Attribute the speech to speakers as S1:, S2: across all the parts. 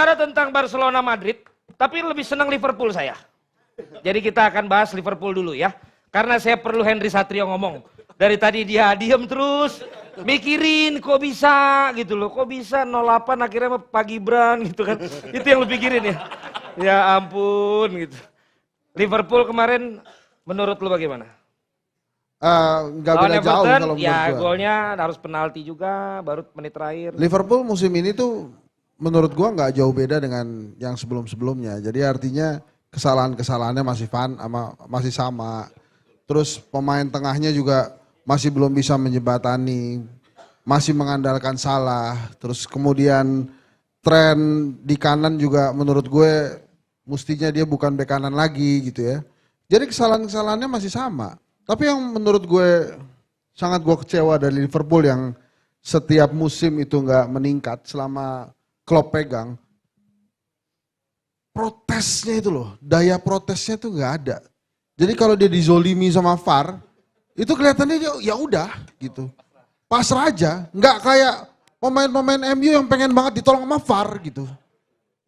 S1: bicara tentang Barcelona Madrid, tapi lebih senang Liverpool saya. Jadi kita akan bahas Liverpool dulu ya. Karena saya perlu Henry Satrio ngomong. Dari tadi dia diem terus, mikirin kok bisa gitu loh. Kok bisa 08 akhirnya Pak Gibran gitu kan. Itu yang lu pikirin ya. Ya ampun gitu. Liverpool kemarin menurut lu bagaimana?
S2: Nggak beda jauh kalau menurut
S1: ya
S2: gua.
S1: golnya harus penalti juga baru menit terakhir.
S2: Liverpool musim ini tuh menurut gua nggak jauh beda dengan yang sebelum-sebelumnya. Jadi artinya kesalahan-kesalahannya masih sama. Terus pemain tengahnya juga masih belum bisa menjembatani, masih mengandalkan Salah. Terus kemudian tren di kanan juga menurut gue mestinya dia bukan bek kanan lagi gitu ya. Jadi kesalahan-kesalahannya masih sama. Tapi yang menurut gue sangat gue kecewa dari Liverpool yang setiap musim itu nggak meningkat selama Klopp pegang. Protesnya itu loh, daya protesnya itu nggak ada. Jadi kalau dia dizolimi sama VAR, itu kelihatannya dia ya udah gitu. Pasrah aja, nggak kayak pemain-pemain MU yang pengen banget ditolong sama VAR gitu.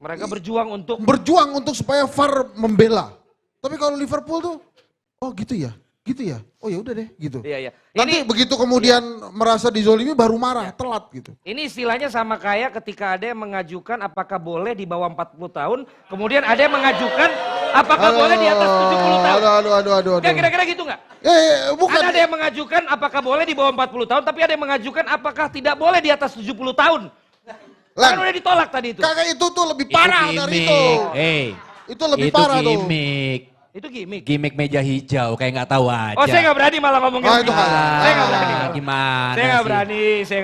S1: Mereka berjuang
S2: untuk supaya VAR membela. Tapi kalau Liverpool tuh, oh gitu ya. Oh ya udah deh gitu.
S1: Iya.
S2: Nanti begitu kemudian merasa dizolimi baru marah, telat gitu.
S1: Ini istilahnya sama kayak ketika ada yang mengajukan apakah boleh di bawah 40 tahun, kemudian ada yang mengajukan apakah boleh di atas 70 tahun.
S2: Aduh.
S1: Kira-kira gitu nggak?
S2: Bukan.
S1: Ada yang mengajukan apakah boleh di bawah 40 tahun, tapi ada yang mengajukan apakah tidak boleh di atas 70 tahun. Kan udah ditolak tadi itu.
S2: Kakak itu tuh lebih parah dari itu. Itu lebih parah tuh.
S1: Itu gimmick.
S3: Gimmick meja hijau kayak nggak tahu aja.
S1: Oh saya nggak berani malah ngomongin
S2: itu
S1: begitu. Saya nggak berani.
S3: Gimana
S1: Saya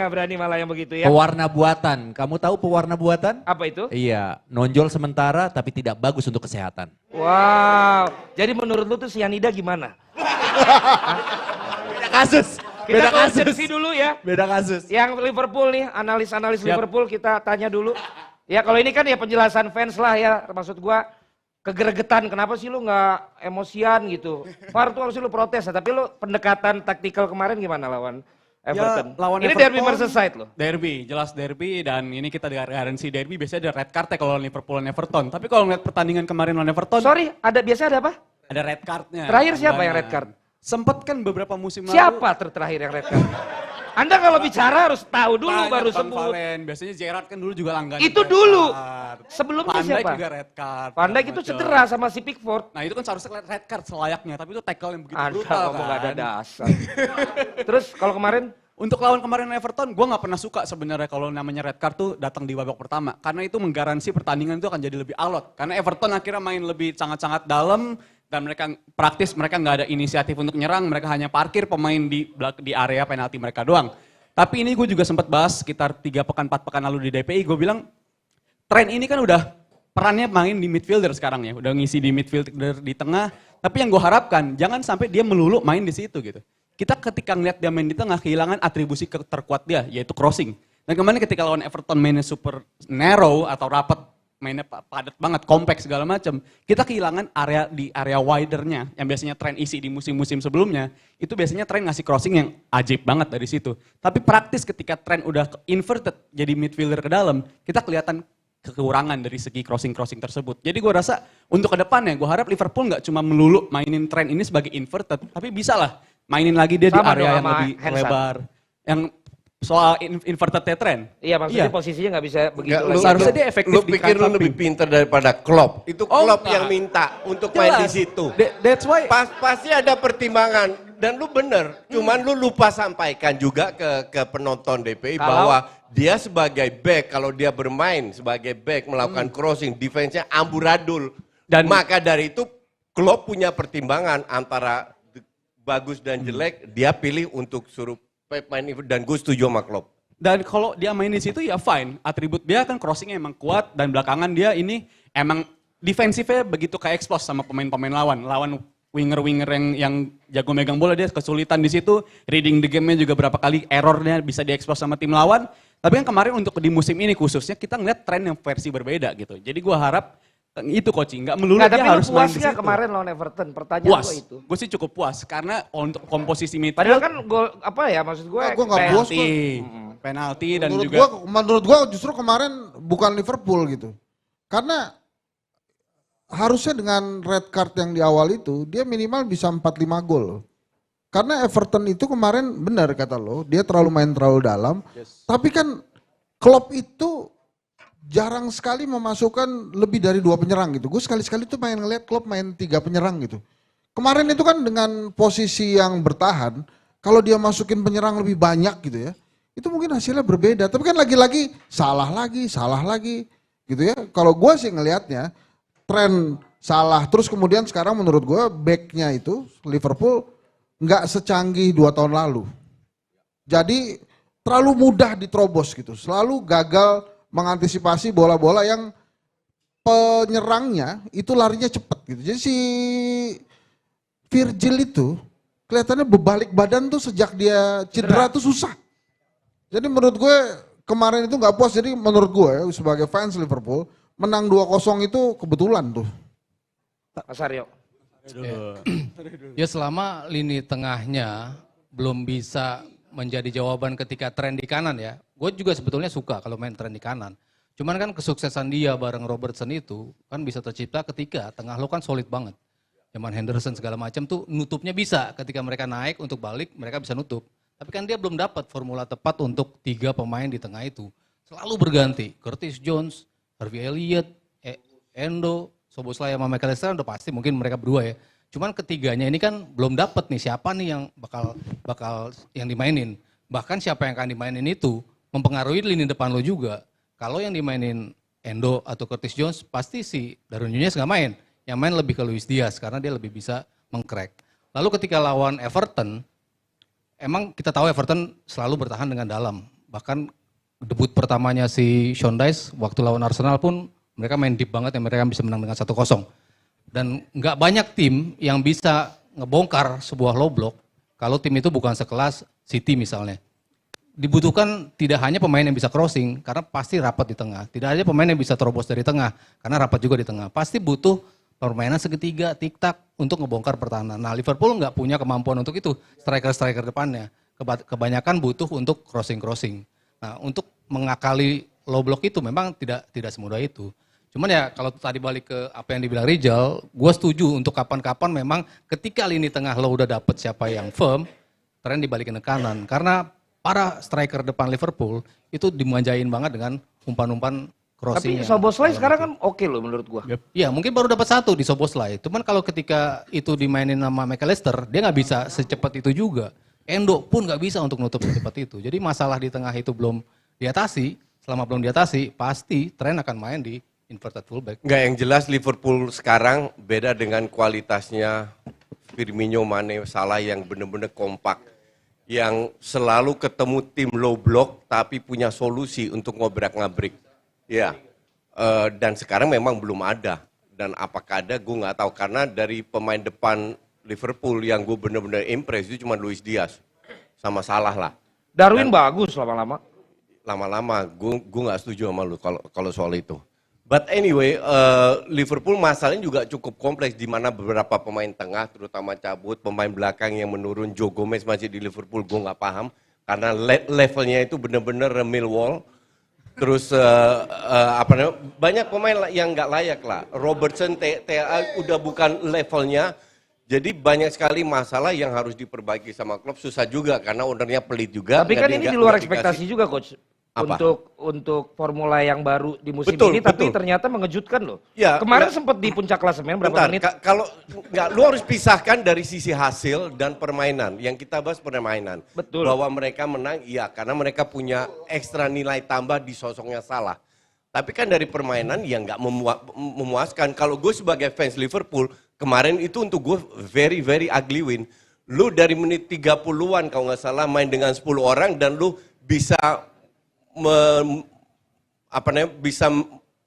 S1: nggak berani malah yang begitu ya.
S3: Pewarna buatan. Kamu tahu pewarna buatan?
S1: Apa itu?
S3: Iya, nonjol sementara tapi tidak bagus untuk kesehatan.
S1: Wow. Jadi menurut lu tuh cyanida gimana?
S3: Beda kasus.
S1: Kita konsensi dulu ya.
S3: Beda kasus.
S1: Yang Liverpool nih, analis Liverpool kita tanya dulu. Ya kalau ini kan ya penjelasan fans lah ya, maksud gua kegeregetan, kenapa sih lu nggak emosian gitu. VAR tuh harusnya lu protes, tapi lu pendekatan taktikal kemarin gimana lawan Everton?
S4: Ya, lawan
S1: ini
S4: Everton,
S1: derby Merseyside loh.
S4: Derby, jelas derby dan ini kita garansi derby biasanya ada red card ya kalau lawan Liverpool dan Everton. Tapi kalau ngeliat pertandingan kemarin lawan Everton.
S1: Sorry, biasanya ada apa?
S4: Ada red cardnya.
S1: Terakhir siapa yang red card?
S4: Sempet kan beberapa musim lalu.
S1: Siapa terakhir yang red card? Anda kalau bicara harus tahu dulu
S4: banyak
S1: baru
S4: Bang
S1: sebut.
S4: Valen. Biasanya Gerrard kan dulu juga langganan.
S1: Itu
S4: red
S1: dulu.
S4: card.
S1: Sebelumnya
S4: Van Dijk
S1: siapa?
S4: juga red card.
S1: Van Dijk itu
S4: macam.
S1: cedera sama si Pickford.
S4: Nah itu kan seharusnya red card selayaknya. Tapi itu tackle yang begitu
S1: Anda
S4: brutal
S1: ngomong
S4: kan.
S1: gak ada dasar. Terus kalau kemarin?
S4: Untuk lawan kemarin Everton, gue nggak pernah suka sebenarnya kalau namanya red card tuh datang di babak pertama. Karena itu menggaransi pertandingan itu akan jadi lebih alot. Karena Everton akhirnya main lebih sangat-sangat dalam. Dan mereka praktis, mereka nggak ada inisiatif untuk nyerang. Mereka hanya parkir pemain di area penalti mereka doang. Tapi ini gue juga sempat bahas sekitar 3 pekan, 4 pekan lalu di DPI. Gue bilang, tren ini kan udah perannya main di midfielder sekarang ya. Udah ngisi di midfielder di tengah. Tapi yang gue harapkan, jangan sampai dia melulu main di situ gitu. Kita ketika ngeliat dia main di tengah, kehilangan atribusi terkuat dia, yaitu crossing. Dan kemarin ketika lawan Everton mainnya super narrow atau rapat, mainnya padat banget, kompak segala macam. Kita kehilangan area widernya, yang biasanya tren isi di musim-musim sebelumnya, itu biasanya tren ngasih crossing yang ajaib banget dari situ. Tapi praktis ketika tren udah inverted, jadi midfielder ke dalam, kita kelihatan kekurangan dari segi crossing-crossing tersebut. Jadi gue rasa untuk ke depannya, gue harap Liverpool nggak cuma melulu mainin tren ini sebagai inverted, tapi bisa lah mainin lagi dia
S1: sama
S4: di area yang lebih
S1: Hansa.
S4: lebar. Yang soal inverted trend.
S1: Iya maksudnya posisinya nggak bisa begitu.
S4: Seharusnya dia efektif.
S5: Lu pikir lu lebih pintar daripada Klopp. Itu Klopp yang minta untuk main di situ.
S4: That's why.
S5: Pasti ada pertimbangan. Dan lu bener. Cuman lu lupa sampaikan juga ke penonton DPI bahwa dia sebagai back, kalau dia bermain sebagai back melakukan crossing, defense-nya amburadul. Dan maka dari itu Klopp punya pertimbangan antara bagus dan jelek, dia pilih untuk suruh Pep main dan gue setuju sama Klopp.
S4: Dan kalau dia main di situ ya fine, atribut dia kan crossingnya emang kuat dan belakangan dia ini emang defensifnya begitu kayak expose sama pemain-pemain lawan winger-winger yang jago megang bola, dia kesulitan di situ, reading the game-nya juga berapa kali errornya bisa diekspos sama tim lawan. Tapi kan kemarin untuk di musim ini khususnya kita ngeliat tren yang versi berbeda gitu. Jadi gue harap itu coaching, nggak melulu dia harus main di situ.
S1: Kemarin lawan Everton? Pertanyaan gue itu.
S4: Gue sih cukup puas karena untuk komposisi midfield.
S1: Padahal kan gol apa ya maksud gue?
S2: Gue nggak puas kok.
S4: Penalti dan
S2: Menurut
S4: juga.
S2: Menurut gue justru kemarin bukan Liverpool gitu. Karena harusnya dengan red card yang di awal itu, dia minimal bisa 4-5 gol. Karena Everton itu kemarin benar kata lo, dia main terlalu dalam. Tapi kan Klopp itu jarang sekali memasukkan lebih dari 2 penyerang gitu. Gue sekali-sekali tuh ngeliat Klopp main 3 penyerang gitu. Kemarin itu kan dengan posisi yang bertahan, kalau dia masukin penyerang lebih banyak gitu ya, itu mungkin hasilnya berbeda. Tapi kan lagi-lagi salah lagi gitu ya. Kalau gue sih ngelihatnya tren salah. Terus kemudian sekarang menurut gue backnya itu Liverpool nggak secanggih 2 tahun lalu. Jadi terlalu mudah diterobos gitu. Selalu gagal mengantisipasi bola-bola yang penyerangnya itu larinya cepat gitu. Jadi si Virgil itu kelihatannya berbalik badan tuh sejak dia cedera tuh susah. Jadi menurut gue kemarin itu nggak puas. Jadi menurut gue ya, sebagai fans Liverpool menang 2-0 itu kebetulan tuh.
S1: Mas Aryo.
S6: Ya selama lini tengahnya belum bisa menjadi jawaban ketika tren di kanan ya. Gue juga sebetulnya suka kalau main tren di kanan. Cuman kan kesuksesan dia bareng Robertson itu kan bisa tercipta ketika tengah lo kan solid banget. Zaman Henderson segala macam tuh nutupnya bisa. Ketika mereka naik untuk balik mereka bisa nutup. Tapi kan dia belum dapat formula tepat untuk 3 pemain di tengah itu. Selalu berganti. Curtis Jones, Harvey Elliott, Endo, Szoboszlai sama McAllister udah pasti mungkin mereka berdua ya. Cuman ketiganya ini kan belum dapat nih siapa nih yang bakal yang dimainin. Bahkan siapa yang akan dimainin itu mempengaruhi lini depan lo juga. Kalau yang dimainin Endo atau Curtis Jones pasti si Darwin Nunez nggak main. Yang main lebih ke Luis Diaz karena dia lebih bisa mengcrack. Lalu ketika lawan Everton, emang kita tahu Everton selalu bertahan dengan dalam. Bahkan debut pertamanya si Sean Dyche waktu lawan Arsenal pun mereka main deep banget yang mereka bisa menang dengan 1-0. Dan nggak banyak tim yang bisa ngebongkar sebuah low block kalau tim itu bukan sekelas City misalnya. Dibutuhkan tidak hanya pemain yang bisa crossing karena pasti rapat di tengah. Tidak hanya pemain yang bisa terobos dari tengah karena rapat juga di tengah. Pasti butuh permainan segitiga, tik-tak untuk ngebongkar pertahanan. Nah Liverpool nggak punya kemampuan untuk itu, striker-striker depannya. Kebanyakan butuh untuk crossing-crossing. Nah untuk mengakali low block itu memang tidak semudah itu. Cuman ya kalau tadi balik ke apa yang dibilang Rizal, gue setuju untuk kapan-kapan memang ketika lini tengah lo udah dapet siapa yang firm, tren dibalikin ke kanan. Karena para striker depan Liverpool itu dimanjain banget dengan umpan-umpan crossing.
S1: Tapi Szoboszlai sekarang kan oke loh menurut gua.
S6: Iya mungkin baru dapat 1 di Szoboszlai. Cuman kalau ketika itu dimainin sama McAllister, dia nggak bisa secepat itu juga. Endo pun nggak bisa untuk nutup secepat itu. Jadi masalah di tengah itu belum diatasi. Selama belum diatasi, pasti tren akan main di inverted fullback.
S5: Enggak, yang jelas Liverpool sekarang beda dengan kualitasnya Firmino, Mane, Salah yang benar-benar kompak. Yang selalu ketemu tim low block tapi punya solusi untuk ngobrak-ngabrik. Ya, dan sekarang memang belum ada. Dan apakah ada gue nggak tahu. Karena dari pemain depan Liverpool yang gue benar-benar impress itu cuma Luis Diaz sama Salah lah.
S1: Darwin bagus lama-lama.
S5: Lama-lama gue nggak setuju sama lu kalau soal itu. But anyway, Liverpool masalahnya juga cukup kompleks di mana beberapa pemain tengah terutama cabut, pemain belakang yang menurun. Joe Gomez masih di Liverpool, gue nggak paham karena levelnya itu benar-benar Millwall. Terus banyak pemain yang nggak layak lah. Robertson, TA udah bukan levelnya. Jadi banyak sekali masalah yang harus diperbaiki sama klub. Susah juga karena ownernya pelit juga.
S1: Tapi kan ini di luar ekspektasi juga coach.
S5: Apa?
S1: Untuk formula yang baru di musim
S5: Betul,
S1: ini, tapi
S5: betul.
S1: ternyata mengejutkan loh.
S5: Ya,
S1: kemarin sempat di puncak klasemen berapa
S5: Bentar,
S1: menit?
S5: kalau nggak, lu harus pisahkan dari sisi hasil dan permainan. Yang kita bahas permainan.
S1: Betul.
S5: Bahwa mereka menang, iya karena mereka punya ekstra nilai tambah di sosoknya Salah. Tapi kan dari permainan yang nggak memuaskan. Kalau gue sebagai fans Liverpool, kemarin itu untuk gue very very ugly win. Lu dari menit 30-an kalau nggak salah main dengan 10 orang dan lu bisa bisa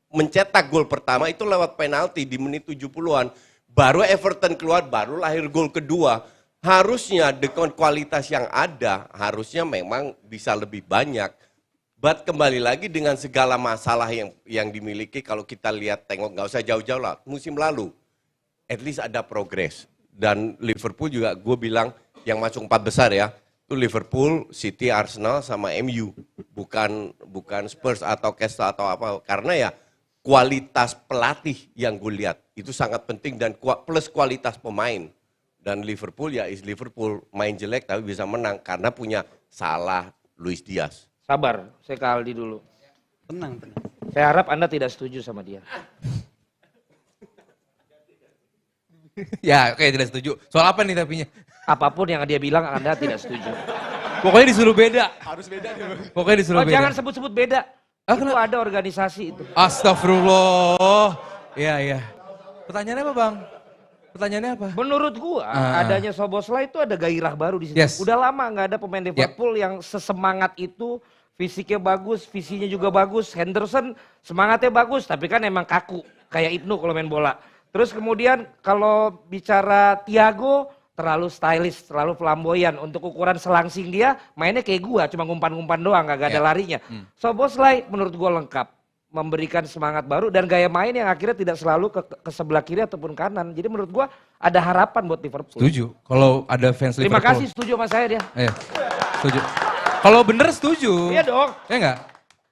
S5: mencetak gol pertama itu lewat penalti di menit 70-an. Baru Everton keluar, baru lahir gol kedua. Harusnya dengan kualitas yang ada, harusnya memang bisa lebih banyak. But kembali lagi dengan segala masalah yang dimiliki, kalau kita lihat tengok, nggak usah jauh-jauh lah, musim lalu. At least ada progres. Dan Liverpool juga gue bilang yang masuk 4 besar ya. Itu Liverpool, City, Arsenal sama MU, bukan Spurs atau Castle atau apa. Karena ya kualitas pelatih yang gue lihat itu sangat penting dan plus kualitas pemain. Dan Liverpool ya Liverpool main jelek tapi bisa menang karena punya Salah, Luis Diaz.
S1: Sabar, saya ke Aldi dulu.
S4: Tenang.
S1: Saya harap Anda tidak setuju sama dia.
S3: Ya, oke tidak setuju. Soal apa nih tapinya?
S1: Apapun yang dia bilang Anda tidak setuju.
S3: Pokoknya disuruh beda.
S4: Harus beda nih.
S3: Pokoknya disuruh
S1: Oh,
S3: beda.
S1: jangan sebut-sebut beda.
S3: Ah,
S1: Itu ada organisasi itu.
S3: Astagfirullah. Iya. Pertanyaannya apa, Bang? Pertanyaannya apa?
S1: Menurut gua adanya Szoboszlai itu ada gairah baru di situ.
S3: Yes.
S1: Udah lama nggak ada pemain Liverpool yang sesemangat itu, fisiknya bagus, visinya juga bagus. Henderson semangatnya bagus, tapi kan emang kaku kayak Ibnu kalau main bola. Terus kemudian kalau bicara Thiago terlalu stylish, terlalu flamboyan. Untuk ukuran selangsing dia mainnya kayak gua, cuma ngumpan-ngumpan doang, nggak ada larinya. Szoboszlai menurut gua lengkap. Memberikan semangat baru dan gaya main yang akhirnya tidak selalu ke sebelah kiri ataupun kanan. Jadi menurut gua ada harapan buat Liverpool.
S3: Setuju. Kalau ada fans
S1: Terima
S3: Liverpool.
S1: kasih setuju sama saya dia.
S3: Iya. Setuju. Kalau bener setuju.
S1: Iya dong.
S3: Ya enggak?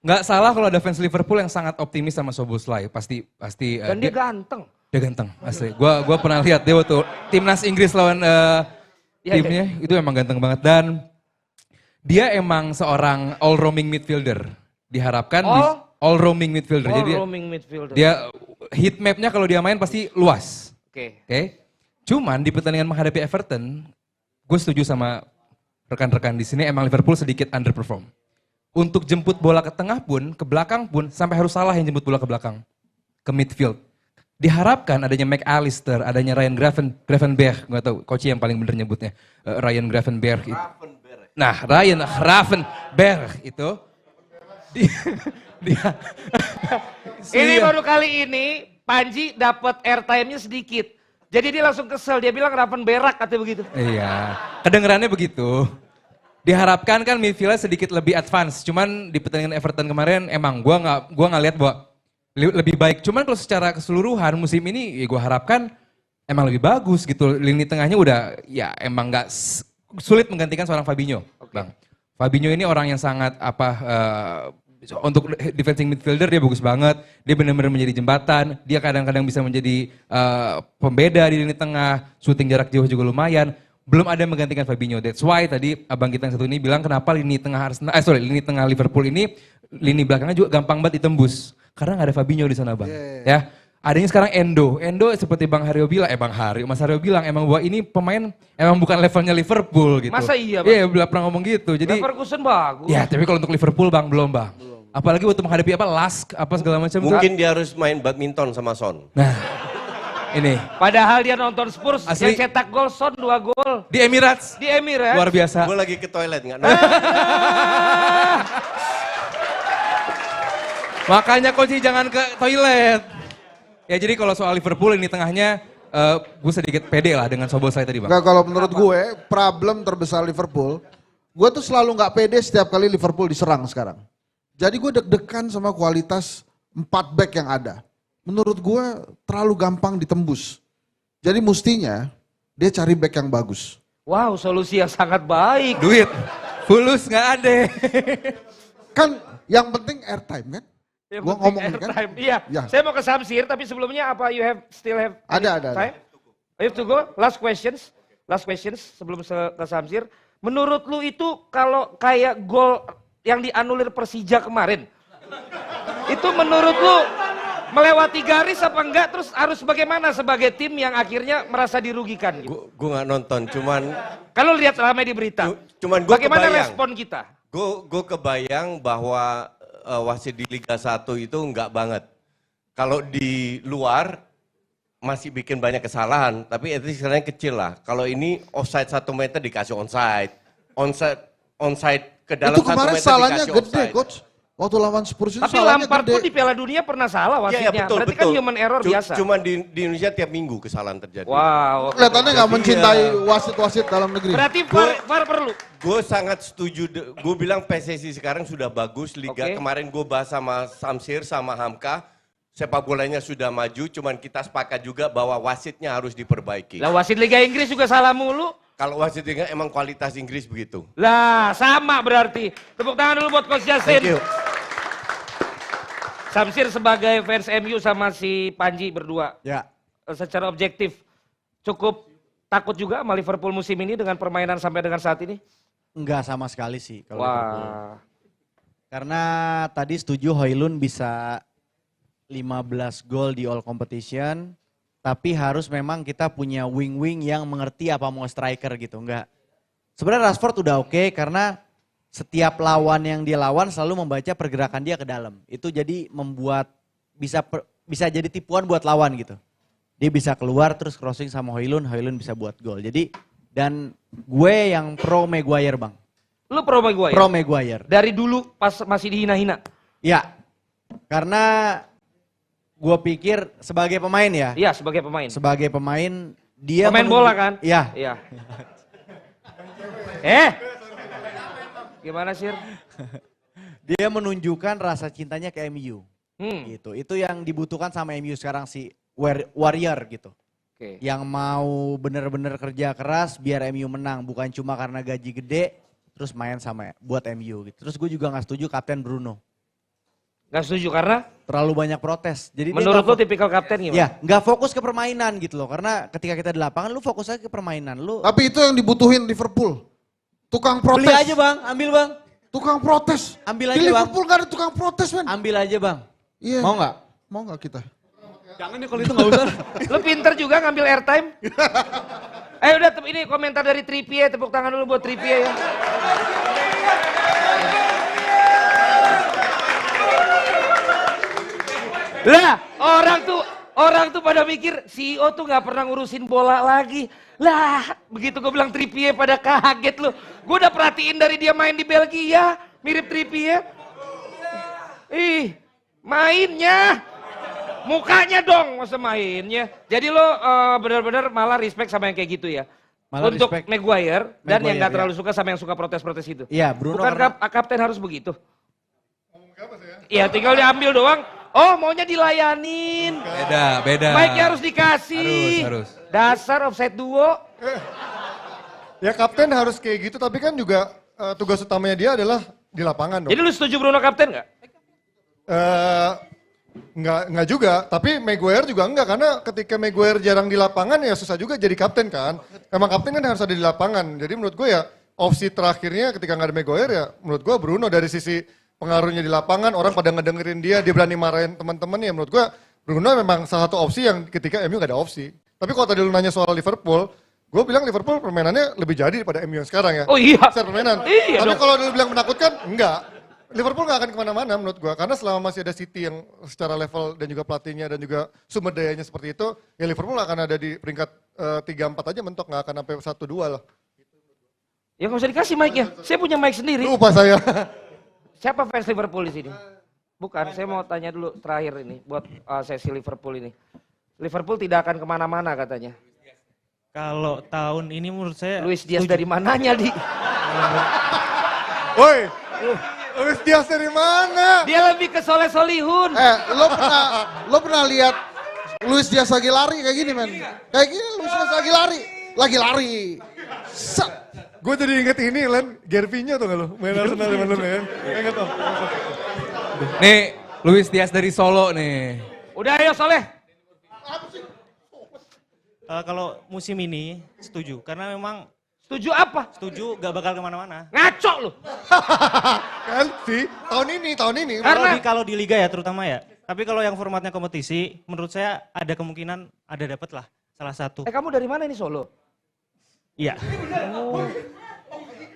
S3: Nggak salah kalau ada fans Liverpool yang sangat optimis sama Szoboszlai. Pasti
S1: Dan dia ganteng.
S3: dia ganteng asli. Gua pernah lihat dia waktu timnas Inggris lawan timnya itu emang ganteng banget dan dia emang seorang all roaming midfielder. Diharapkan all roaming midfielder. Jadi
S1: roaming midfielder.
S3: dia heat mapnya kalau dia main pasti luas.
S1: Oke.
S3: Oke. Cuman di pertandingan menghadapi Everton, gue setuju sama rekan-rekan di sini emang Liverpool sedikit underperform. Untuk jemput bola ke tengah pun, ke belakang pun sampai harus Salah yang jemput bola ke belakang, ke midfield. Diharapkan adanya McAllister, adanya Ryan Gravenberch, nggak tahu coach yang paling bener nyebutnya, Ryan Gravenberch. Nah, Ryan Gravenberch itu dia
S1: Ini baru kali ini Panji dapat airtime-nya sedikit. Jadi dia langsung kesel, dia bilang Raven berak katanya begitu.
S3: Iya, kedengerannya begitu. Diharapkan kan midfieldnya sedikit lebih advance. Cuman di pertandingan Everton kemarin emang gua nggak lihat bahwa lebih baik. Cuman kalau secara keseluruhan musim ini ya gua harapkan emang lebih bagus gitu. Lini tengahnya udah ya emang nggak sulit menggantikan seorang Fabinho, Bang. Fabinho ini orang yang sangat untuk defending midfielder dia bagus banget. Dia benar-benar menjadi jembatan. Dia kadang-kadang bisa menjadi pembeda di lini tengah. Shooting jarak jauh juga lumayan. Belum ada yang menggantikan Fabinho. That's why tadi abang kita yang satu ini bilang kenapa lini tengah lini tengah Liverpool ini lini belakangnya juga gampang banget ditembus. Karena nggak ada Fabinho di sana, Bang. Ya. Adanya sekarang Endo seperti Bang Haryo bilang, Mas Haryo bilang emang bahwa ini pemain emang bukan levelnya Liverpool gitu.
S1: Masa iya, Bang?
S3: Iya, pernah ngomong gitu. Jadi
S1: Leverkusen bagus.
S3: ya, tapi kalau untuk Liverpool Bang belum, Bang. Apalagi waktu menghadapi Lask segala macam.
S5: Mungkin dia harus main badminton sama Son.
S3: Nah, ini
S1: Padahal dia nonton Spurs,
S3: Asli.
S1: yang cetak gol Son 2 gol.
S3: di Emirates.
S1: Di Emirates.
S3: Luar biasa.
S5: Gue lagi ke toilet nggak?
S3: Makanya Coach jangan ke toilet. Ya jadi kalau soal Liverpool ini tengahnya gue sedikit pede lah dengan Szoboszlai tadi, Bang.
S2: Enggak, kalau menurut gue problem terbesar Liverpool, gue tuh selalu nggak pede setiap kali Liverpool diserang sekarang. Jadi gue deg-degan sama kualitas 4 back yang ada. Menurut gue terlalu gampang ditembus. Jadi mestinya dia cari back yang bagus.
S1: Wow, solusi yang sangat baik.
S3: Duit, fulus nggak ada.
S2: Kan yang penting airtime kan?
S1: Yang
S2: Gua
S1: penting
S2: ngomongin kan?
S1: airtime. Iya.
S2: Ya.
S1: Saya mau ke Samsir, tapi sebelumnya apa still have
S2: Ada.
S1: time? I have to go. Last questions sebelum ke Samsir. Menurut lu itu kalau kayak gol yang dianulir Persija kemarin, itu menurut lu melewati garis apa enggak? Terus harus bagaimana sebagai tim yang akhirnya merasa dirugikan gitu?
S5: Gue nggak nonton, cuman
S1: Kalau lihat ramai di berita,
S5: cuman gue
S1: bagaimana
S5: kebayang.
S1: respon kita?
S5: Gue kebayang bahwa wasit di Liga 1 itu enggak banget. Kalau di luar masih bikin banyak kesalahan, tapi itu kesalahannya kecil lah. Kalau ini offside 1 meter dikasih onside ke dalam 1
S2: Itu
S5: meter
S2: kemarin
S5: dikasih
S2: salahnya gede,
S5: offside.
S2: coach. Waktu lawan Spurs itu
S1: Tapi
S2: salahnya
S1: Lampard
S2: gede.
S1: pun di Piala Dunia pernah salah wasitnya.
S5: Iya, betul,
S1: Berarti
S5: betul.
S1: kan human error biasa.
S5: Cuman di Indonesia tiap minggu kesalahan terjadi.
S1: Wow.
S2: Kelihatannya nggak mencintai wasit-wasit dalam negeri.
S1: Berarti VAR perlu.
S5: Gue sangat setuju, gue bilang PSSI sekarang sudah bagus, Liga
S1: Oke.
S5: kemarin gue bahas sama Samsir, sama Hamka, sepak bolanya sudah maju, cuman kita sepakat juga bahwa wasitnya harus diperbaiki.
S1: Lah wasit Liga Inggris juga salah mulu.
S5: Kalau wasit Liga emang kualitas Inggris begitu.
S1: Lah sama berarti. Tepuk tangan dulu buat Coach
S5: Thank
S1: Jasin.
S5: you.
S1: Samsir sebagai fans MU sama si Panji berdua,
S7: Ya.
S1: secara objektif cukup takut juga sama Liverpool musim ini dengan permainan sampai dengan saat ini?
S7: Enggak sama sekali sih kalau Liverpool.
S1: Wah,
S7: Karena tadi setuju Højlund bisa 15 gol di all competition. Tapi harus memang kita punya wing-wing yang mengerti apa mau striker gitu. Enggak. Sebenarnya Rashford udah oke karena setiap lawan yang dia lawan selalu membaca pergerakan dia ke dalam. Itu jadi membuat bisa jadi tipuan buat lawan gitu. Dia bisa keluar terus crossing sama Højlund bisa buat gol. Jadi dan gue yang pro Maguire bang.
S1: lu pro Maguire?
S7: Pro Maguire.
S1: Dari dulu pas masih dihina-hina?
S7: Ya, karena gue pikir sebagai pemain ya.
S1: Iya, sebagai pemain.
S7: Sebagai pemain dia
S1: Pemain bola kan?
S7: Iya.
S1: Iya. Gimana Sir?
S7: Dia menunjukkan rasa cintanya ke MU.
S1: Hmm.
S7: Gitu. Itu yang dibutuhkan sama MU sekarang si warrior gitu.
S1: Oke.
S7: Yang mau bener-bener kerja keras biar MU menang, bukan cuma karena gaji gede terus main sama buat MU gitu. Terus gue juga nggak setuju Kapten Bruno.
S1: Gak setuju karena
S7: Terlalu banyak protes. Jadi
S1: menurut
S7: dia
S1: lu tipikal kapten gimana?
S7: ya nggak fokus ke permainan gitu loh. Karena ketika kita di lapangan lu fokus aja ke permainan. Lu
S2: Tapi itu yang dibutuhin Liverpool. Tukang protes.
S7: beli aja bang, ambil bang.
S2: Tukang protes.
S7: Ambil
S2: Di
S7: aja, Bang.
S2: Liverpool gak ada tukang protes, men.
S7: Ambil aja bang.
S2: Iya.
S7: Mau nggak?
S2: Mau gak kita?
S4: Jangan ya kalau itu nggak usah.
S1: Lu pinter juga ngambil airtime. Udah ini komentar dari Trippier, tepuk tangan dulu buat Trippier ya. Lah, orang tuh pada mikir CEO tuh nggak pernah ngurusin bola lagi. Lah, begitu gue bilang Trippier pada kaget lu. Gue udah perhatiin dari dia main di Belgia, mirip Trippier. Ih, mainnya. Mukanya dong masa mainnya. Jadi lo benar-benar malah respect sama yang kayak gitu ya.
S7: Malah
S1: Untuk
S7: respect
S1: Maguire dan yang
S7: Maguire,
S1: nggak terlalu
S7: ya.
S1: suka sama yang suka protes-protes itu.
S7: Iya Bruno
S1: Bukan
S7: karena
S1: kapten harus begitu. Iya tinggal diambil doang. Oh maunya dilayanin.
S3: Beda.
S1: Baiknya harus dikasih.
S3: Harus.
S1: Dasar offside duo.
S8: Ya kapten harus kayak gitu, tapi kan juga tugas utamanya dia adalah di lapangan dong.
S1: Jadi lu setuju Bruno kapten nggak?
S8: Nggak juga, tapi Maguire juga enggak, karena ketika Maguire jarang di lapangan ya susah juga jadi kapten kan. Emang kapten kan harus ada di lapangan, jadi menurut gue ya opsi terakhirnya ketika nggak ada Maguire ya menurut gue Bruno dari sisi pengaruhnya di lapangan, orang pada ngedengerin dia berani marahin teman-teman ya menurut gue Bruno memang salah satu opsi yang ketika MU nggak ada opsi. Tapi kalau tadi lu nanya soal Liverpool, gue bilang Liverpool permainannya lebih jadi daripada MU yang sekarang ya.
S1: Oh iya.
S8: Secara permainan.
S1: Iya
S8: Tapi
S1: dong.
S8: kalau lu bilang menakutkan, enggak. Liverpool nggak akan kemana-mana menurut gua karena selama masih ada City yang secara level dan juga pelatihnya dan juga sumber dayanya seperti itu, ya Liverpool akan ada di peringkat 3-4 aja mentok, nggak akan sampai 1-2 lah.
S1: Ya nggak usah dikasih mic-nya. Saya punya mic sendiri.
S8: Lupa saya.
S1: Siapa fans Liverpool di sini? Bukan, saya mau tanya dulu terakhir ini buat sesi Liverpool ini. Liverpool tidak akan kemana-mana katanya.
S9: Kalau tahun ini menurut saya
S1: Luis Diaz dari mananya di?
S8: Woi, Luis Diaz dari mana?
S1: Dia lebih ke Soleh Solihun.
S2: Lo pernah lihat Luis Diaz lagi lari kayak gini, men? Kayak gini Luis Diaz lagi lari. Set.
S8: Gue jadi inget ini, Len, Gervinho tuh nggak lo? Main Arsenal zaman dulu ya. Ingat tuh.
S3: Nih, Luis Diaz dari Solo nih.
S1: Udah ayo Soleh.
S9: kalau musim ini setuju karena memang
S1: Setuju apa?
S9: setuju gak bakal kemana-mana.
S1: Ngaco lu.
S8: Kan sih, tahun ini.
S1: Karena
S9: Kalau di liga ya terutama ya. Tapi kalau yang formatnya kompetisi, menurut saya ada kemungkinan ada dapat lah salah satu.
S1: kamu dari mana ini Solo?
S9: Iya,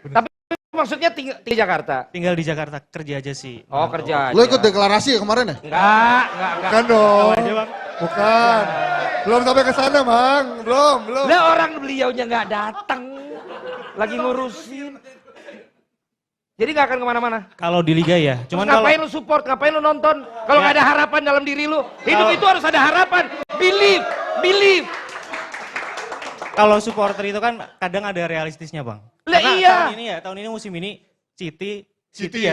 S1: Tapi maksudnya tinggal di Jakarta.
S9: tinggal di Jakarta kerja aja sih.
S1: Oh kerja.
S2: Lo
S1: aja.
S2: ikut deklarasi ya kemarin ya?
S1: Enggak.
S8: Bukan dong.
S9: Aja bang.
S8: Bukan. Belum sampai ke sana, Bang. Belum.
S1: Lah orang beliaunya nggak datang. Lagi ngurusin. Jadi nggak akan kemana-mana.
S9: Kalau di liga ya.
S1: Cuman
S9: Cuman kalau
S1: ngapain lu support, ngapain lu nonton? Kalau nggak ada harapan dalam diri lu. Hidup itu harus ada harapan. Believe.
S9: kalau supporter itu kan kadang ada realistisnya bang.
S1: Lah
S9: Karena
S1: iya.
S9: tahun ini musim ini City
S8: City.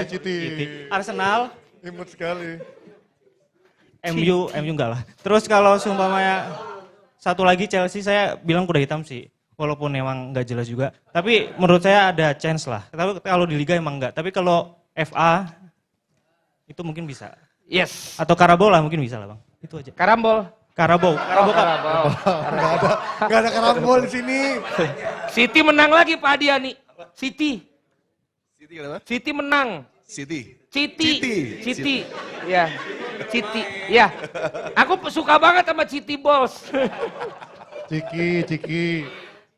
S9: Arsenal,
S8: Imut sekali.
S9: MU enggak lah. Terus kalau seumpamanya satu lagi Chelsea saya bilang kuda hitam sih. Walaupun emang nggak jelas juga. Tapi menurut saya ada chance lah. Tapi kalau di Liga emang enggak. Tapi kalau FA itu mungkin bisa.
S1: Yes.
S9: Atau Karabola mungkin bisa lah Bang. Itu aja.
S1: Karambol.
S9: Karabau. Karabau.
S1: Karambol.
S8: Gak ada karambol di sini.
S1: City menang lagi Pak Adiani. City.
S10: City kenapa?
S1: City menang.
S10: City.
S1: City. Ya. City. Ya. Aku suka banget sama City Balls.
S8: Ciki.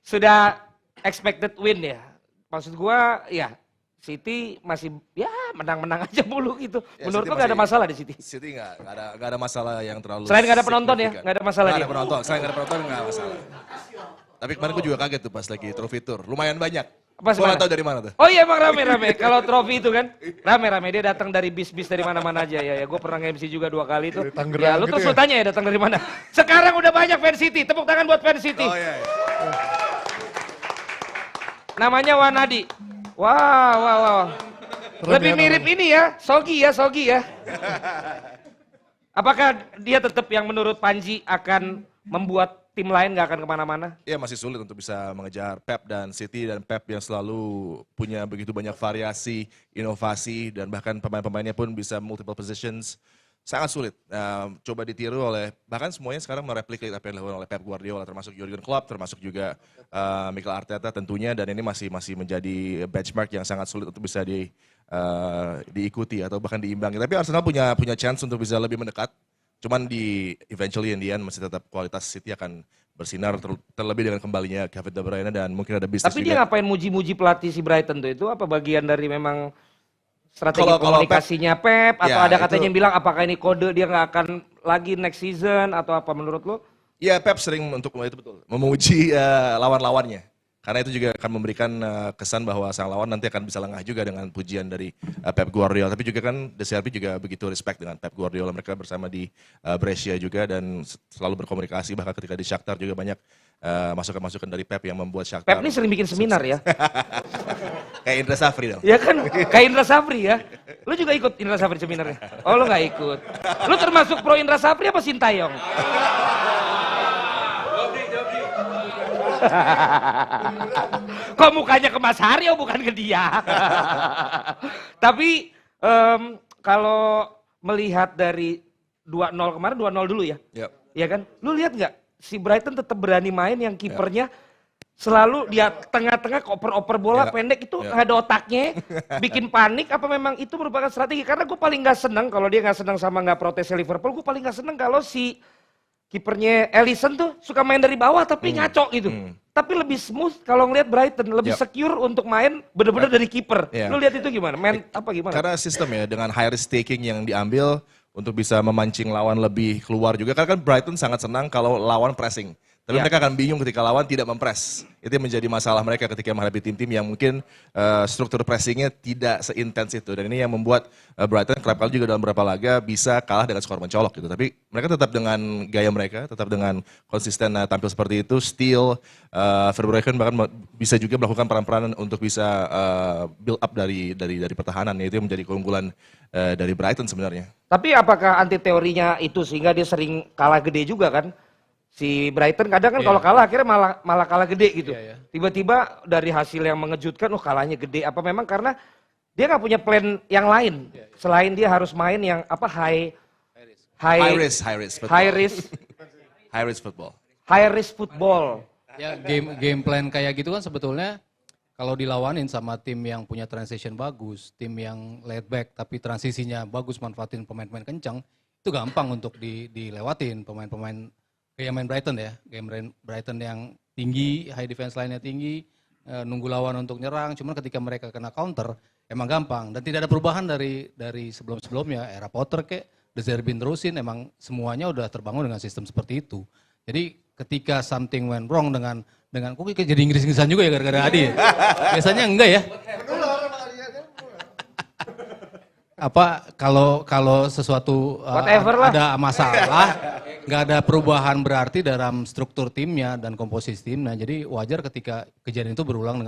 S1: Sudah expected win ya. Maksud gua ya City masih ya menang-menang aja mulu gitu.
S10: Ya,
S1: Menurut
S10: City
S1: gua gak ada
S10: masih-
S1: masalah di City.
S10: City nggak ada masalah yang terlalu.
S1: Selain nggak ada penonton ya,
S10: signifikan.
S1: nggak ada masalah
S10: Nggak
S1: dia.
S10: ada penonton, selain nggak ada penonton nggak masalah. Tapi kemarin gue juga kaget tuh pas lagi trophy tour, lumayan banyak.
S1: Apa
S10: Gue
S1: semana?
S10: nggak tahu dari mana tuh.
S1: Oh iya emang rame-rame. Kalau trofi itu kan rame-rame. Dia datang dari bis-bis dari mana-mana aja ya. Gue pernah MC juga 2 kali tuh.
S8: Dari Tangerang
S1: Ya lu
S8: gitu
S1: terus
S8: ya?
S1: lu tanya ya datang dari mana. Sekarang udah banyak fan City. Tepuk tangan buat fan City.
S10: Oh iya.
S1: Namanya Wanadi. Wow. Lebih mirip ini ya, Sogi ya. Apakah dia tetap yang menurut Panji akan membuat tim lain gak akan kemana-mana?
S10: Iya masih sulit untuk bisa mengejar Pep dan City dan Pep yang selalu punya begitu banyak variasi, inovasi dan bahkan pemain-pemainnya pun bisa multiple positions. Sangat sulit. Coba ditiru oleh, bahkan semuanya sekarang mereplikasi apa yang dilakukan oleh Pep Guardiola, termasuk Jurgen Klopp, termasuk juga Mikel Arteta tentunya, dan ini masih menjadi benchmark yang sangat sulit untuk bisa diikuti atau bahkan diimbangi. Tapi Arsenal punya chance untuk bisa lebih mendekat. Cuman eventually in the end masih tetap kualitas City akan bersinar terlebih dengan kembalinya Kevin De Bruyne dan mungkin ada bisnis
S1: Tapi
S10: juga.
S1: dia ngapain muji-muji pelatih si Brighton tuh? Itu apa bagian dari memang strategi
S10: Kalau
S1: komunikasinya Pep? Atau
S10: ya,
S1: ada katanya
S10: itu-
S1: yang bilang apakah ini kode dia nggak akan lagi next season atau apa menurut lo?
S10: Ya Pep sering untuk itu betul memuji lawan-lawannya. Karena itu juga akan memberikan kesan bahwa sang lawan nanti akan bisa lengah juga dengan pujian dari Pep Guardiola. Tapi juga kan De Zerbi juga begitu respect dengan Pep Guardiola. Mereka bersama di Brescia juga dan selalu berkomunikasi. Bahkan ketika di Shakhtar juga banyak masukan-masukan dari Pep yang membuat Shakhtar.
S1: Pep ini sering bikin seminar ya?
S10: Kayak Indra Safri dong.
S1: Ya kan, kayak Indra Safri ya. Lu juga ikut Indra Safri seminarnya? Oh lu nggak ikut. Lu termasuk pro Indra Safri apa Sintayong? Kok mukanya ke Mas Haryo bukan ke dia? Tapi kalau melihat dari 2-0 kemarin 2-0 dulu ya?
S10: Yep.
S1: Ya kan? Lu lihat nggak si Brighton tetap berani main yang kipernya selalu dia tengah-tengah oper-oper bola
S10: Ya.
S1: pendek itu
S10: Ya.
S1: nggak ada otaknya, bikin panik apa memang itu merupakan strategi? Karena gue paling nggak seneng kalau dia nggak seneng sama nggak protesnya Liverpool, gue paling nggak seneng kalau si kipernya Alisson tuh suka main dari bawah tapi ngaco gitu. Tapi lebih smooth kalau ngelihat Brighton, lebih
S10: Yap.
S1: secure untuk main bener-bener dari kiper.
S10: Ya.
S1: Lu lihat itu gimana? Main apa gimana?
S10: Karena sistem ya dengan high risk taking yang diambil untuk bisa memancing lawan lebih keluar juga. Karena kan Brighton sangat senang kalau lawan pressing. Tapi
S1: Ya.
S10: mereka akan bingung ketika lawan tidak mempres. Itu yang menjadi masalah mereka ketika menghadapi tim-tim yang mungkin struktur pressingnya tidak seintens itu. Dan ini yang membuat Brighton kerap kali juga dalam beberapa laga bisa kalah dengan skor mencolok gitu. Tapi mereka tetap dengan gaya mereka, tetap dengan konsisten tampil seperti itu. Still, Verbruggen bahkan bisa juga melakukan peran-peran untuk bisa build up dari pertahanan. Itu yang menjadi keunggulan dari Brighton sebenarnya.
S1: Tapi apakah anti teorinya itu sehingga dia sering kalah gede juga kan? Si Brighton kadang kan kalau kalah akhirnya malah kalah gede gitu. Tiba-tiba dari hasil yang mengejutkan, oh kalahnya gede. Apa memang karena dia nggak punya plan yang lain selain dia harus main yang apa high
S10: High risk football.
S1: high risk football.
S6: Ya game plan kayak gitu kan sebetulnya kalau dilawanin sama tim yang punya transition bagus, tim yang laid back tapi transisinya bagus, manfaatin pemain-pemain kencang, itu gampang untuk dilewatin pemain-pemain kayak main Brighton ya. Game Brighton yang tinggi, high defense line-nya tinggi, nunggu lawan untuk nyerang, cuman ketika mereka kena counter emang gampang dan tidak ada perubahan dari sebelum-sebelumnya, era Potter kek, De Zerbi terusin, emang semuanya udah terbangun dengan sistem seperti itu. Jadi ketika something went wrong dengan kok kayak jadi Inggris-Inggrisan juga ya gara-gara Adi ya? Biasanya enggak ya. Apa kalau sesuatu
S1: Whatever lah.
S6: ada masalah, nggak ada perubahan berarti dalam struktur timnya dan komposisi timnya. Jadi wajar ketika kejadian itu berulang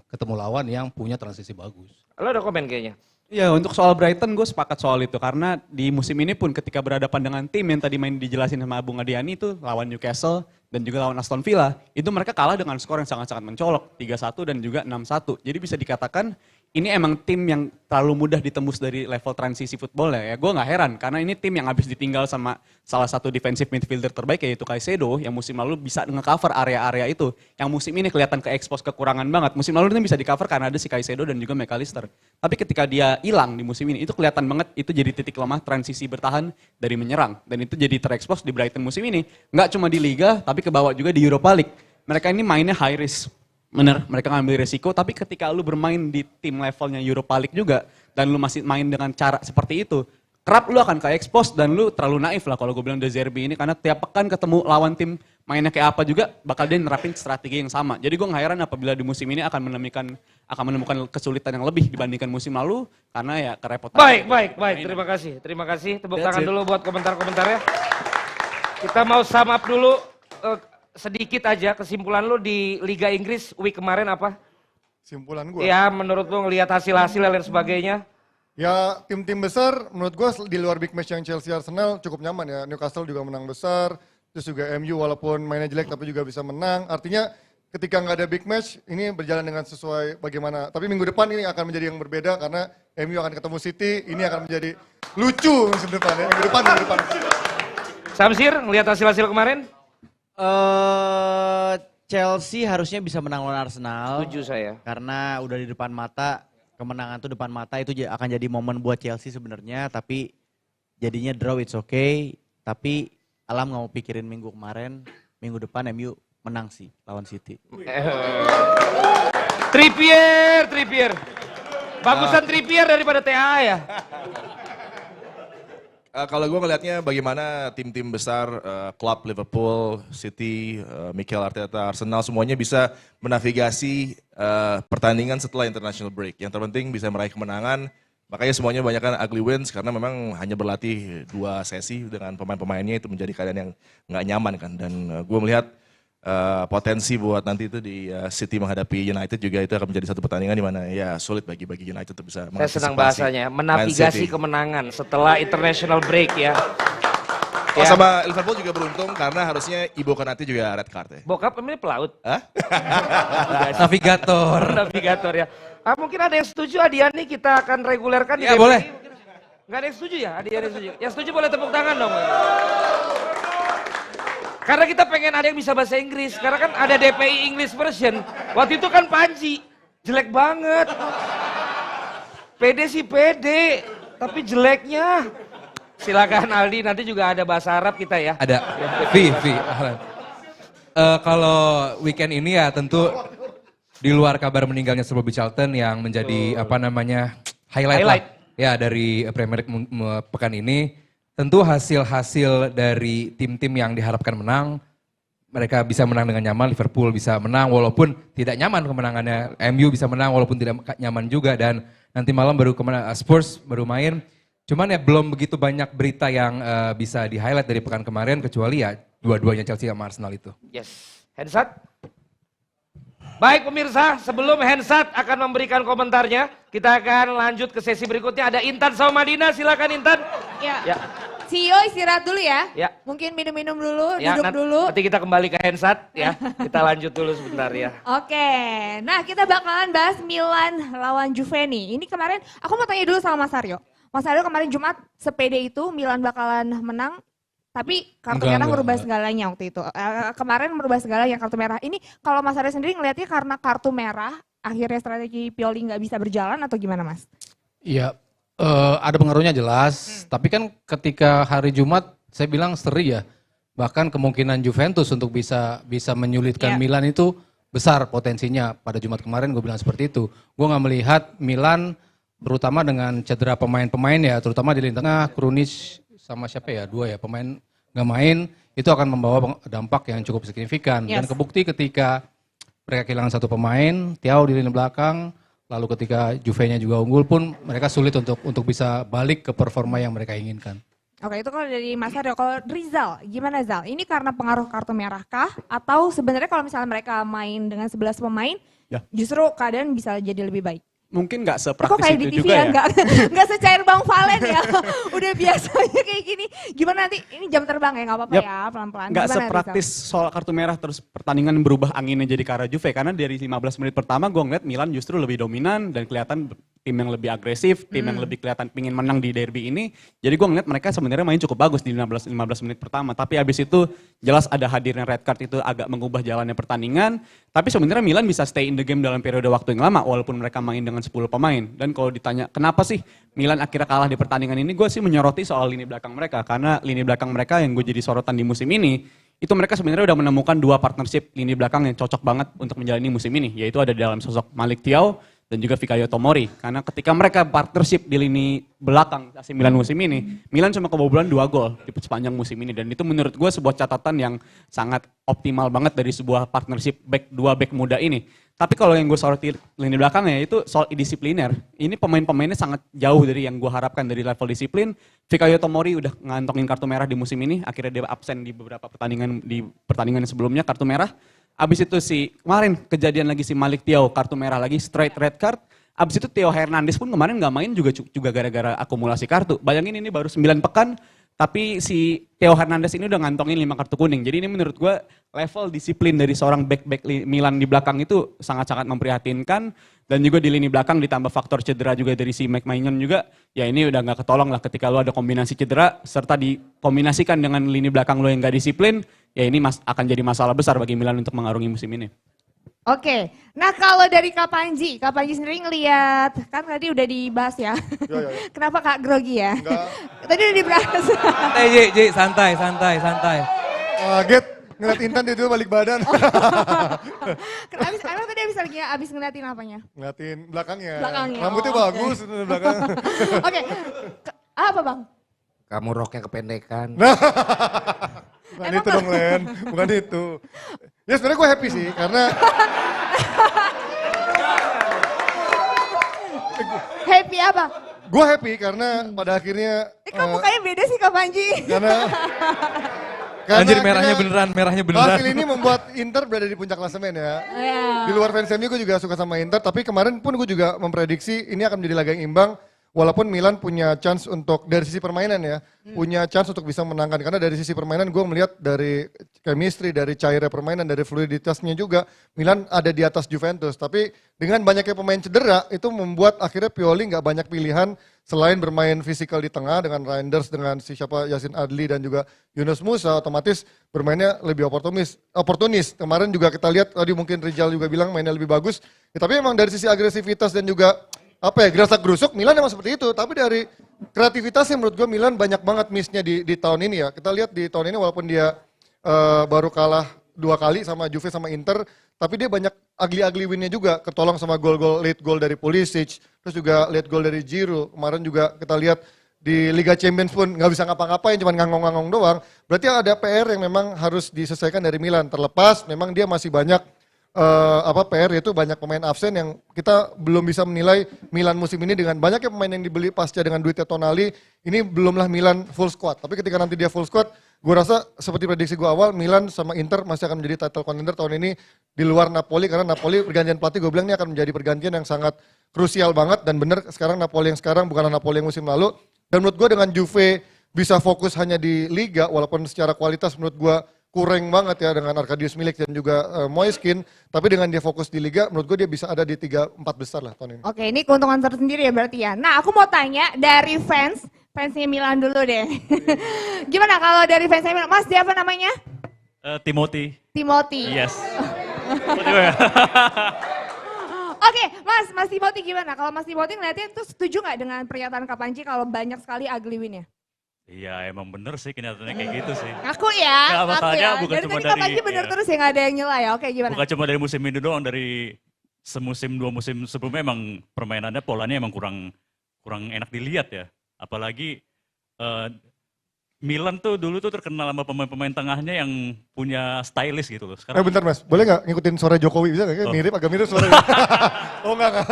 S6: ketemu lawan yang punya transisi bagus.
S1: Lo ada komen kayaknya?
S4: Ya untuk soal Brighton gue sepakat soal itu karena di musim ini pun ketika berhadapan dengan tim yang tadi main dijelasin sama Bung Adiani itu lawan Newcastle dan juga lawan Aston Villa itu mereka kalah dengan skor yang sangat-sangat mencolok 3-1 dan juga 6-1. Jadi bisa dikatakan ini emang tim yang terlalu mudah ditembus dari level transisi football ya. Gue nggak heran karena ini tim yang habis ditinggal sama salah satu defensive midfielder terbaik yaitu Caicedo yang musim lalu bisa nge-cover area-area itu. Yang musim ini kelihatan ke-expose kekurangan banget. Musim lalu ini bisa di-cover karena ada si Caicedo dan juga McAllister. Tapi ketika dia hilang di musim ini itu kelihatan banget itu jadi titik lemah transisi bertahan dari menyerang. Dan itu jadi terekspos di Brighton musim ini. Nggak cuma di Liga tapi kebawa juga di Europa League. Mereka ini mainnya high risk. Bener, mereka ngambil resiko, tapi ketika lu bermain di tim levelnya Europa League juga, dan lu masih main dengan cara seperti itu, kerap lu akan ke-expose dan lu terlalu naif lah kalau gue bilang De Zerbi ini, karena tiap pekan ketemu lawan tim mainnya kayak apa juga, bakal dia nerapin strategi yang sama. Jadi gue gak heran apabila di musim ini akan menemukan kesulitan yang lebih dibandingkan musim lalu, karena ya kerepotan.
S1: Baik. Terima kasih. Tepuk tangan dulu buat komentar-komentarnya. Kita mau sum up dulu. Sedikit aja kesimpulan lu di Liga Inggris week kemarin apa?
S8: Simpulan gue.
S1: Ya menurut lu ngelihat hasil-hasil dan lain sebagainya.
S8: Ya tim-tim besar menurut gue di luar big match yang Chelsea Arsenal cukup nyaman ya. Newcastle juga menang besar. Terus juga MU walaupun mainnya jelek tapi juga bisa menang. Artinya ketika nggak ada big match ini berjalan dengan sesuai bagaimana. Tapi minggu depan ini akan menjadi yang berbeda karena MU akan ketemu City. Ini akan menjadi lucu musim depan ya. Minggu depan.
S1: Samsir ngelihat hasil-hasil kemarin?
S7: Chelsea harusnya bisa menang lawan Arsenal.
S1: Setuju saya.
S7: Karena udah di depan mata, kemenangan tuh depan mata itu akan jadi momen buat Chelsea sebenarnya. Tapi jadinya draw it's okay. Tapi Alam nggak mau pikirin minggu kemarin, minggu depan MU menang sih lawan City.
S1: Trippier. Bagusan Trippier daripada TA ya.
S10: Kalau gue ngelihatnya bagaimana tim-tim besar, klub Liverpool, City, Mikel Arteta, Arsenal semuanya bisa menavigasi pertandingan setelah international break. Yang terpenting bisa meraih kemenangan, makanya semuanya banyak kan ugly wins karena memang hanya berlatih 2 sesi dengan pemain-pemainnya itu menjadi keadaan yang nggak nyaman kan. Dan gue melihat potensi buat nanti itu di City menghadapi United juga itu akan menjadi satu pertandingan di mana ya sulit bagi United untuk bisa
S1: mengantisipasi. Saya senang bahasanya, menavigasi kemenangan setelah international break ya.
S10: Oh, sama Liverpool juga beruntung karena harusnya Ibo Konate juga red card ya.
S1: Bokap ini pelaut.
S10: Hah?
S3: Navigator
S1: ya. Mungkin ada yang setuju Adiani kita akan regulerkan di
S3: ya,
S1: DPI.
S3: boleh.
S1: Nggak ada yang setuju ya? Adiani setuju. Yang setuju boleh tepuk tangan dong. Karena kita pengen ada yang bisa bahasa Inggris. Karena kan ada DPI English version. Waktu itu kan Panji. Jelek banget. Pede sih pede. Tapi jeleknya. Silakan Aldi, nanti juga ada bahasa Arab kita ya.
S3: Ada. Vi. Kalau weekend ini ya tentu di luar kabar meninggalnya Sir Bobby Charlton yang menjadi highlight lah. Ya dari Premier League pekan ini. Tentu hasil-hasil dari tim-tim yang diharapkan menang, mereka bisa menang dengan nyaman, Liverpool bisa menang walaupun tidak nyaman kemenangannya, MU bisa menang walaupun tidak nyaman juga, dan nanti malam baru Spurs baru main. Cuman ya belum begitu banyak berita yang bisa di-highlight dari pekan kemarin kecuali ya dua-duanya Chelsea sama Arsenal itu.
S1: Yes, Hensat. Baik pemirsa, sebelum Hensat akan memberikan komentarnya, kita akan lanjut ke sesi berikutnya. Ada Intan sama Madina, silakan Intan.
S11: Ya. CEO istirahat dulu ya. Mungkin minum-minum dulu, duduk dulu.
S1: Nanti kita kembali ke Hensat ya. Kita lanjut dulu sebentar ya.
S11: Oke, nah kita bakalan bahas Milan lawan Juve nih. Ini kemarin, aku mau tanya dulu sama Mas Aryo. Mas Aryo kemarin Jumat sepede itu Milan bakalan menang. Tapi kartu merah merubah segalanya waktu itu. Kemarin merubah segalanya kartu merah. Ini kalau Mas Arya sendiri ngelihatnya karena kartu merah, akhirnya strategi Pioli nggak bisa berjalan atau gimana Mas?
S6: Iya, ada pengaruhnya jelas. Tapi kan ketika hari Jumat saya bilang seri ya. Bahkan kemungkinan Juventus untuk bisa menyulitkan Milan itu besar potensinya. Pada Jumat kemarin gue bilang seperti itu. Gue nggak melihat Milan terutama dengan cedera pemain-pemain ya, terutama di lini tengah, Krunic sama siapa ya, 2 ya, pemain nggak main, itu akan membawa dampak yang cukup signifikan. Dan kebukti ketika mereka kehilangan 1 pemain, Thiago di lini belakang, lalu ketika Juve-nya juga unggul pun mereka sulit untuk bisa balik ke performa yang mereka inginkan.
S11: Oke, itu kalau dari Mas Aryo. Kalau Rizal, gimana Zal? Ini karena pengaruh kartu merah kah? Atau sebenarnya kalau misalnya mereka main dengan 11 pemain, justru keadaan bisa jadi lebih baik?
S4: mungkin nggak
S11: Kok
S4: sepraktis
S11: kayak di
S4: itu
S11: TV
S4: juga
S11: ya,
S4: ya.
S11: nggak secair Bang Valen ya. Udah biasanya kayak gini. Gimana nanti, ini jam terbang ya, nggak apa-apa
S4: Yap.
S11: ya, pelan-pelan.
S4: Nggak
S11: Gimana,
S4: sepraktis soal kartu merah terus pertandingan berubah anginnya jadi ke arah Juve. Karena dari 15 menit pertama gue ngeliat Milan justru lebih dominan dan kelihatan tim yang lebih agresif, tim yang lebih kelihatan pingin menang di derby ini. Jadi gue ngeliat mereka sebenarnya main cukup bagus di 15 menit pertama. Tapi abis itu jelas ada hadirnya red card itu agak mengubah jalannya pertandingan. Tapi sebenarnya Milan bisa stay in the game dalam periode waktu yang lama walaupun mereka main dengan 10 pemain. Dan kalau ditanya kenapa sih Milan akhirnya kalah di pertandingan ini, gue sih menyoroti soal lini belakang mereka. Karena lini belakang mereka yang gue jadi sorotan di musim ini, itu mereka sebenarnya udah menemukan dua partnership lini belakang yang cocok banget untuk menjalani musim ini. Yaitu ada di dalam sosok Malik Thiaw dan juga Fikayo Tomori. Karena ketika mereka partnership di lini belakang AC Milan musim ini, Milan cuma kebobolan 2 gol di sepanjang musim ini. Dan itu menurut gue sebuah catatan yang sangat optimal banget dari sebuah partnership dua back muda ini. Tapi kalau yang gue soroti lini belakangnya itu soal disipliner. Ini pemain-pemainnya sangat jauh dari yang gue harapkan dari level disiplin. Fikayo Tomori udah ngantongin kartu merah di musim ini. Akhirnya dia absen di beberapa pertandingan sebelumnya kartu merah. Abis itu kemarin kejadian lagi si Malik Thiaw kartu merah lagi, straight red card. Abis itu Theo Hernandez pun kemarin nggak main juga gara-gara akumulasi kartu. Bayangin ini baru 9 pekan, tapi si Theo Hernandez ini udah ngantongin 5 kartu kuning. Jadi ini menurut gue level disiplin dari seorang back Milan di belakang itu sangat-sangat memprihatinkan. Dan juga di lini belakang ditambah faktor cedera juga dari si Mike Maignan juga. Ya ini udah gak ketolong lah ketika lo ada kombinasi cedera serta dikombinasikan dengan lini belakang lo yang gak disiplin. Ya ini akan jadi masalah besar bagi Milan untuk mengarungi musim ini.
S11: Oke, nah kalau dari Kak Panji sendiri ngelihat, kan tadi udah dibahas ya. Kenapa Kak grogi ya?
S8: Enggak.
S11: Tadi udah dibahas.
S3: Santai, santai.
S8: Kaget, ngeliat Intan dia balik badan.
S11: Emang tadi abis ngeliatin apanya?
S8: Ngeliatin belakangnya.
S11: Oh,
S8: Rambutnya bagus
S11: okay.
S8: di belakang.
S11: Oke, apa Bang?
S1: Kamu roknya kependekan.
S8: Bukan itu dong Len, bukan itu. Ya sebenarnya gue happy sih karena
S11: Happy apa?
S8: gue happy karena pada akhirnya
S11: Kok mukanya beda sih Kak Panji?
S8: karena
S3: Anjir merahnya
S8: akhirnya
S3: beneran.
S8: hasil ini membuat Inter berada di puncak klasemen ya.
S11: Iya.
S8: Di luar fans MU gue juga suka sama Inter, tapi kemarin pun gue juga memprediksi ini akan menjadi laga yang imbang. Walaupun Milan punya chance untuk dari sisi permainan ya, punya chance untuk bisa menangkan. Karena dari sisi permainan gue melihat dari chemistry, dari cairnya permainan, dari fluiditasnya juga, Milan ada di atas Juventus. Tapi dengan banyaknya pemain cedera, itu membuat akhirnya Pioli nggak banyak pilihan selain bermain fisikal di tengah dengan Reinders, dengan Yassin Adli dan juga Yunus Musa, otomatis bermainnya lebih oportunis. Kemarin juga kita lihat, tadi mungkin Rijal juga bilang mainnya lebih bagus. Ya, tapi emang dari sisi agresivitas dan juga gerasak gerusuk Milan emang seperti itu, tapi dari kreativitasnya menurut gue Milan banyak banget miss-nya di tahun ini ya. Kita lihat di tahun ini walaupun dia baru kalah 2 kali sama Juve sama Inter, tapi dia banyak ugly win-nya juga, ketolong sama late goal dari Pulisic, terus juga late goal dari Giroud. Kemarin juga kita lihat di Liga Champions pun nggak bisa ngapa-ngapain, cuma ngangong-ngangong doang. Berarti ada PR yang memang harus diselesaikan dari Milan. Terlepas memang dia masih banyak PR, yaitu banyak pemain absen yang kita belum bisa menilai Milan musim ini dengan banyaknya pemain yang dibeli pasca dengan duitnya Tonali. Ini belumlah Milan full squad, tapi ketika nanti dia full squad, gue rasa seperti prediksi gue awal, Milan sama Inter masih akan menjadi title contender tahun ini di luar Napoli, karena Napoli pergantian pelatih gue bilang ini akan menjadi pergantian yang sangat krusial banget, dan bener sekarang Napoli yang sekarang bukanlah Napoli yang musim lalu. Dan menurut gue dengan Juve bisa fokus hanya di Liga, walaupun secara kualitas menurut gue kurang banget ya dengan Arkadiusz Milik dan juga Moiskin, tapi dengan dia fokus di Liga, menurut gue dia bisa ada di 3-4 besar lah tahun ini.
S11: Oke, ini keuntungan tersendiri ya berarti ya. Nah, aku mau tanya dari fansnya Milan dulu deh. Gimana kalau dari fansnya Milan? Mas, siapa namanya?
S12: Timothy.
S11: Yes. Oke, Mas Timothy gimana? Kalau Mas Timothy ngeliatnya tuh setuju nggak dengan pernyataan Kak Panji kalau banyak sekali ugly win-nya?
S12: Iya emang bener sih kenyataannya kayak gitu sih.
S11: Aku ya,
S12: Nggak,
S11: aku
S12: masalahnya
S11: ya.
S12: bukan
S11: Dari
S12: cuma
S11: tadi Kak
S12: dari-
S11: Panji bener
S12: iya.
S11: terus ya, nggak ada yang nyela ya. Oke, gimana?
S12: Bukan cuma dari musim ini doang, dari semusim 2 musim sebelumnya emang permainannya polanya emang kurang enak dilihat ya. Apalagi Milan tuh dulu tuh terkenal sama pemain-pemain tengahnya yang punya stylish gitu loh. Sekarang
S8: Bentar Mas, boleh nggak ngikutin suara Jokowi, bisa nggak? Kayak agak mirip suara. Oh enggak.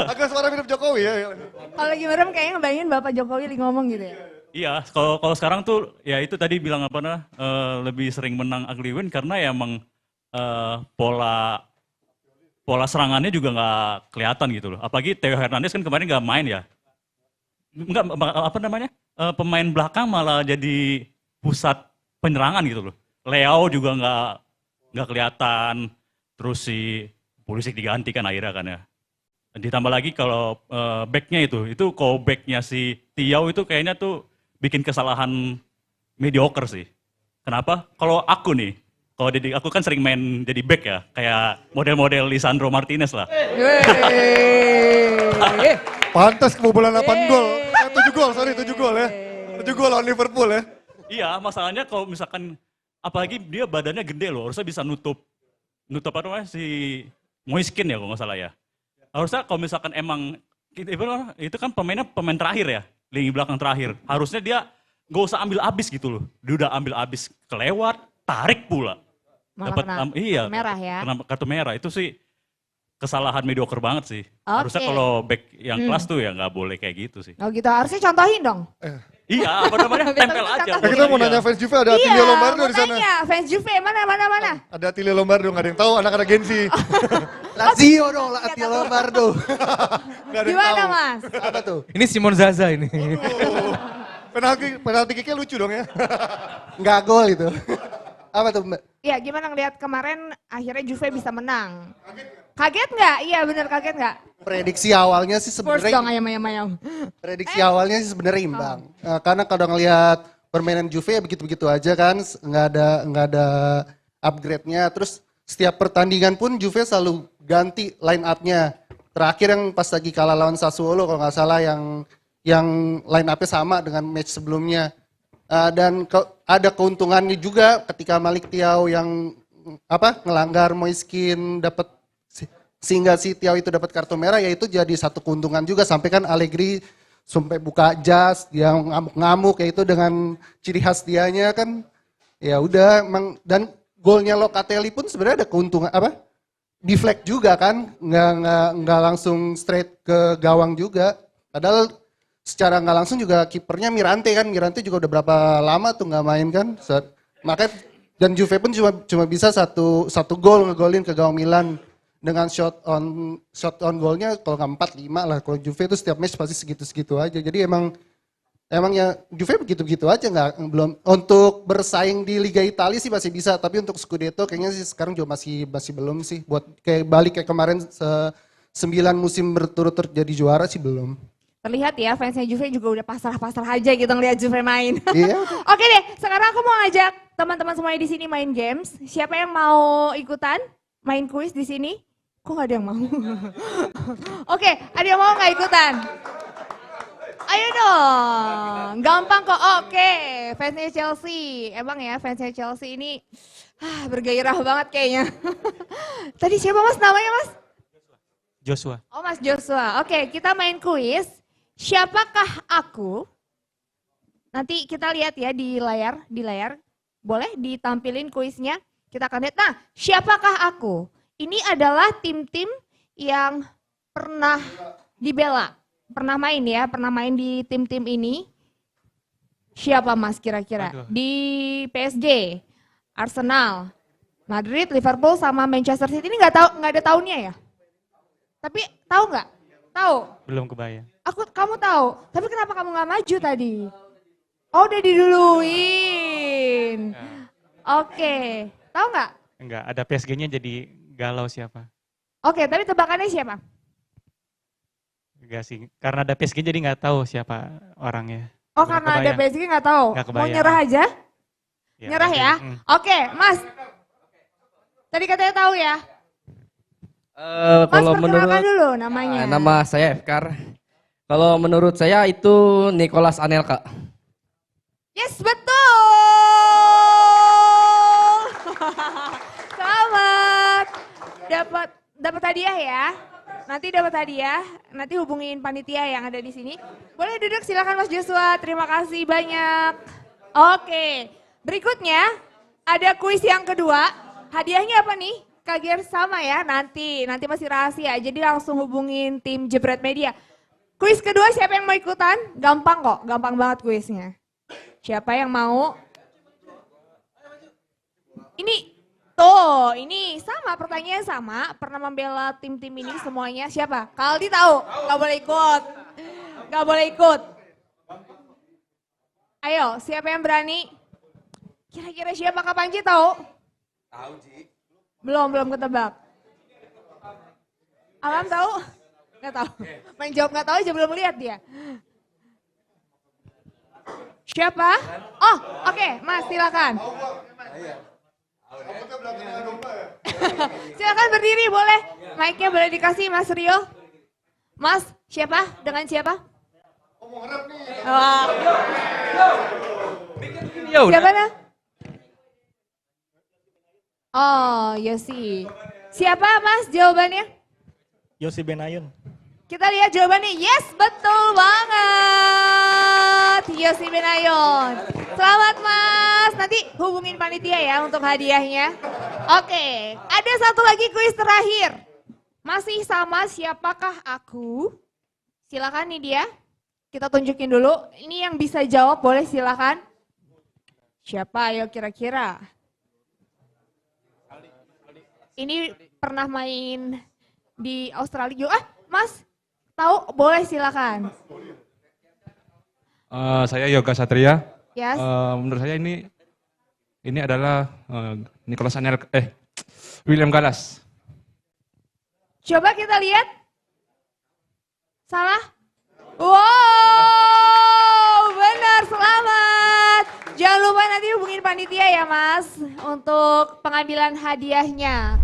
S8: Agak suara mirip Jokowi ya.
S11: Kalau lagi merem kayaknya ngebayangin Bapak Jokowi lagi ngomong gitu ya.
S12: iya, kalau sekarang tuh ya itu tadi bilang lebih sering menang ugly win karena ya emang pola pola serangannya juga nggak kelihatan gitu loh. Apalagi Theo Hernandez kan kemarin nggak main ya. Nggak, apa namanya, pemain belakang malah jadi pusat penyerangan gitu loh. Leo juga nggak kelihatan. Terus si Pulisic diganti kan akhirnya kan ya. Ditambah lagi kalau backnya itu kalau backnya si Thiaw itu kayaknya tuh bikin kesalahan mediocre sih. Kenapa? Kalau aku nih, aku kan sering main jadi back ya, kayak model-model Lisandro Martinez lah.
S8: Pantas kebobolan 8 gol. 7 gol, sorry 7 gol ya. 7 gol lawan Liverpool ya.
S12: Iya, masalahnya kalau misalkan, apalagi dia badannya gede loh, harusnya bisa nutup apa namanya, si Moiskin ya kalau nggak salah ya. Harusnya kalau misalkan emang, itu kan pemain terakhir ya, lini belakang terakhir. Harusnya dia nggak usah ambil abis gitu loh. Dia udah ambil abis kelewat, tarik pula.
S11: Malah kena
S12: iya,
S11: merah ya.
S12: kena kartu merah. Itu sih kesalahan mediocre banget sih.
S11: Oke.
S12: Harusnya kalau back yang kelas tuh ya nggak boleh kayak gitu sih.
S11: Oh gitu, harusnya contohin dong.
S12: Iya, apa namanya, tempel aja.
S8: Kita mau nanya fans Juve, ada Attilio Lombardo di sana.
S11: Iya, fans Juve, mana.
S8: Ada Attilio Lombardo, nggak ada yang tahu anak-anak Gen Z.
S13: Lazio dong, Attilio Lombardo.
S8: Nggak ada yang
S11: Gimana
S8: tahu.
S11: Mas?
S13: Apa tuh?
S3: Ini Simon Zaza ini.
S8: Penalti kicknya lucu dong ya.
S13: Nggak gol itu. Apa tuh Mbak?
S11: Iya, gimana ngeliat kemarin akhirnya Juve bisa menang? Kaget nggak? Iya bener, kaget nggak?
S13: Prediksi awalnya sih
S11: Spurs
S13: sebenarnya
S11: dong, ayam.
S13: prediksi awalnya sih sebenarnya imbang. Karena kalau ngelihat permainan Juve ya begitu-begitu aja kan, nggak ada upgrade-nya. Terus setiap pertandingan pun Juve selalu ganti line up-nya. Terakhir yang pas lagi kalah lawan Sassuolo kalau nggak salah yang line up-nya sama dengan match sebelumnya. Dan ada keuntungannya juga ketika Malik Thiaw yang ngelanggar Moiskin dapat, sehingga si Thiaw itu dapat kartu merah, yaitu jadi satu keuntungan juga. Sampai kan Allegri sampai buka jas, dia ngamuk-ngamuk, yaitu dengan ciri khas dianya kan. Ya udah emang, dan golnya Locatelli pun sebenarnya ada keuntungan deflect juga kan, nggak langsung straight ke gawang juga. Padahal secara nggak langsung juga kipernya Mirante juga udah berapa lama tuh nggak main kan. Makanya dan Juve pun cuma bisa satu gol ngegolin ke gawang Milan. Dengan shot on goalnya kalau nggak 4-5 lah. Kalau Juve itu setiap match pasti segitu-segitu aja. Jadi emang ya Juve begitu-begitu aja, belum untuk bersaing di Liga Italia sih masih bisa, tapi untuk Scudetto kayaknya sih sekarang juga masih belum sih. Buat balik kayak kemarin 9 musim berturut-turut jadi juara sih belum.
S11: Terlihat ya fansnya Juve juga udah pasrah-pasrah aja gitu ngeliat Juve main.
S13: Iya.
S11: Oke deh, sekarang aku mau ngajak teman-teman semuanya di sini main games. Siapa yang mau ikutan main kuis di sini? Kok gak ada yang mau? Oke, ada yang mau gak ikutan? Ayo dong, gampang kok. Oke, fansnya Chelsea. Emang ya fansnya Chelsea ini bergairah banget kayaknya. Tadi siapa Mas namanya Mas?
S9: Joshua.
S11: Oh Mas Joshua. Oke, kita main kuis. Siapakah aku? Nanti kita lihat ya di layar. Boleh ditampilin kuisnya? Kita akan lihat. Nah, siapakah aku? Ini adalah tim-tim yang pernah dibela. Pernah main di tim-tim ini. Siapa Mas kira-kira? Di PSG, Arsenal, Madrid, Liverpool sama Manchester City. Ini nggak ada tahunnya ya? Tapi tahu nggak? Tahu?
S9: Belum kebayang.
S11: Kamu tahu. Tapi kenapa kamu nggak maju tadi? Oh udah diduluin. Oke. Tahu nggak?
S9: Enggak, ada PSG-nya jadi galau siapa.
S11: Oke, tapi tebakannya siapa?
S9: Enggak sih, karena ada PSG jadi nggak tahu siapa orangnya.
S11: Oh
S9: Belum
S11: karena ada
S9: kebayang.
S11: PSG nggak tahu?
S9: Nggak
S11: Mau
S9: kebayang.
S11: nyerah aja?
S9: Ya,
S11: Nyerah ya? Oke, Mas. Tadi katanya tahu ya? Mas
S14: Kalau
S11: perkenalkan dulu namanya.
S14: Nama saya Efkar. Kalau menurut saya itu Nicolas Anelka.
S11: Yes, betul. Selamat. Dapat hadiah ya. Nanti dapat hadiah. Nanti hubungin panitia yang ada di sini. Boleh duduk silakan Mas Joshua. Terima kasih banyak. Oke. Berikutnya ada kuis yang kedua. Hadiahnya apa nih? Kaget sama ya nanti masih rahasia. Jadi langsung hubungin tim Jebret Media. Kuis kedua siapa yang mau ikutan? Gampang kok, gampang banget kuisnya. Siapa yang mau? Ini tuh ini sama pertanyaannya sama. Pernah membela tim-tim ini semuanya siapa? Kaldi tahu? Gak boleh ikut. Gak boleh ikut. Ayo, siapa yang berani? Kira-kira siapa Kak Panji tahu?
S5: Tahu, Ji.
S11: Belum ketebak. Alam tahu? Gak tahu. Main jawab gak tahu aja belum lihat dia. Siapa? Oh, oke, Mas silakan. Silakan berdiri boleh. Mic-nya boleh dikasih Mas Rio. Mas, siapa? Dengan siapa? Wah. Siapa nah? Oh, Yosi. Siapa Mas jawabannya?
S9: Yosi Benayon.
S11: Kita lihat jawabannya. Yes, betul banget. Yosi Benayon. Selamat Mas. Nanti hubungin panitia ya untuk hadiahnya. Oke, ada satu lagi kuis terakhir. Masih sama siapakah aku? Silakan nih dia. Kita tunjukin dulu. Ini yang bisa jawab boleh silakan. Siapa ayo kira-kira? Ini pernah main di Australia juga. Mas, tahu? Boleh silakan.
S15: Saya Yoga Satria.
S11: Yes.
S15: Menurut saya ini adalah William Gallas.
S11: Coba kita lihat. Salah? Wow, benar, selamat. Jangan lupa nanti hubungin panitia ya Mas untuk pengambilan hadiahnya.